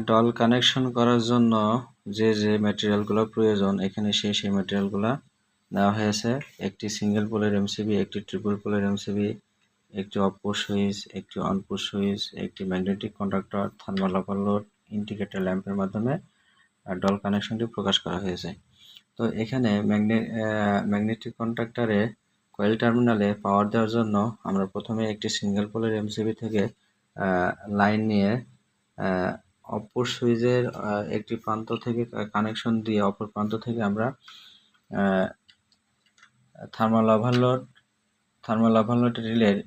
Doll connection করার জন্য যে ম্যাটেরিয়ালগুলো প্রয়োজন এখানে সেই ম্যাটেরিয়ালগুলো দেওয়া হয়েছে। একটি সিঙ্গেল পোলের এমসিবি, একটি ট্রিপল পোলের এমসিবি, একটি অফ পুশ সুইচ, একটি অন পুশ সুইচ, একটি magnetic conductor, thermal overload, indicator ল্যাম্পের মাধ্যমে ডল কানেকশনটি প্রকাশ করা হয়েছে। তো এখানে ম্যাগনেটিক কন্ডাক্টরে কয়েল টার্মিনালে পাওয়ার দেওয়ার জন্য আমরা প্রথমে একটি সিঙ্গেল পোলের এমসিবি থেকে লাইন নিয়ে অফ পুশ সুইচের একটি প্রান্ত থেকে কানেকশন দিয়ে অপর প্রান্ত থেকে আমরা থার্মাল ওভারলোড রিলের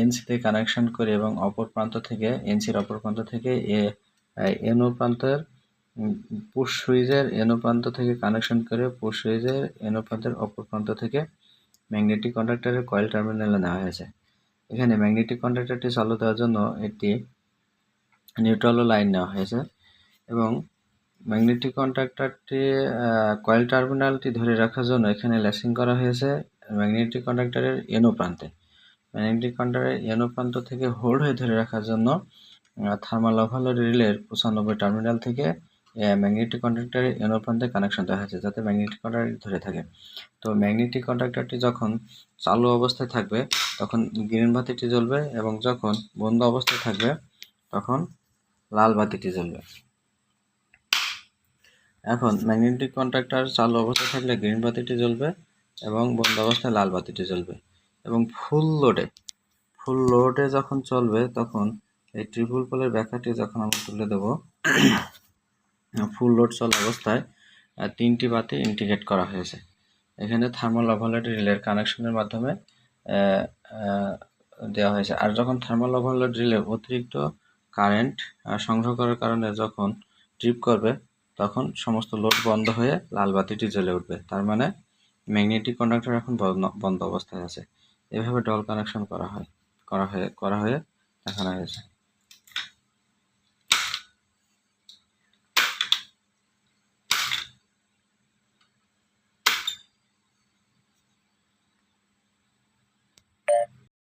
এনসিতে কানেকশন করে এবং অপর প্রান্ত থেকে এনসির অপর প্রান্ত থেকে এনও প্রান্তের পুশ সুইচের এনও প্রান্ত থেকে কানেকশন করে পুশ সুইচের এনও প্রান্তের অপর প্রান্ত থেকে ম্যাগনেটিক কন্ডাক্টরের কয়েল টার্মিনালে নেওয়া হয়েছে। এখানে ম্যাগনেটিক কন্ডাক্টরটি চালু দেওয়ার জন্য একটি নিউট্রাল লাইন নেওয়া হয়েছে এবং ম্যাগনেটিক কন্ডাক্টরটি কয়েল টার্মিনালটি ধরে রাখার জন্য এখানে ল্যাসিং করা হয়েছে ম্যাগনেটিক কন্ডাক্টরের এনও প্রান্তে। ম্যাগনেটিক কন্ডাক্টরের এনও প্রান্ত থেকে হোল্ড হয়ে ধরে রাখার জন্য থার্মাল ওভারলোড রিলের 95 টার্মিনাল থেকে ম্যাগনেটিক কন্ডাক্টরের এনও প্রান্তে কানেকশন দেওয়া হয়েছে যাতে ম্যাগনেটিক কন্ডাক্টর ধরে থাকে। তো ম্যাগনেটিক কন্ডাক্টরটি যখন চালু অবস্থায় থাকবে তখন গ্রিন বাতিটি জ্বলবে এবং যখন বন্ধ অবস্থায় থাকবে তখন লাল বাতিটি জ্বলবে। এখন ম্যাগনেটিক কন্ডাক্টর চালু অবস্থায় থাকলে গ্রিন বাতিটি জ্বলবে এবং বন্ধ অবস্থায় লাল বাতিটি জ্বলবে এবং ফুল লোডে যখন চলবে তখন এই ট্রিপল পোলের ব্যাখ্যাটি যখন আমরা তুলে দেব ফুল লোড চলা অবস্থায় 3টি বাতি ইন্ডিকেট করা হয়েছে। এখানে থার্মাল ওভারলোড রিলের কানেকশনের মাধ্যমে দেওয়া হয়েছে। আর যখন থার্মাল ওভারলোড রিলে অতিরিক্ত কারেন্ট সংগ্রহ করার কারণে যখন ট্রিপ করবে তখন সমস্ত লোড বন্ধ হয়ে লাল বাতিটি জ্বলে উঠবে, তার মানে ম্যাগনেটিক কন্ডাক্টর এখন বন্ধ অবস্থায় আছে। এভাবে ডল কানেকশন করা হয়ে দেখানো হয়েছে।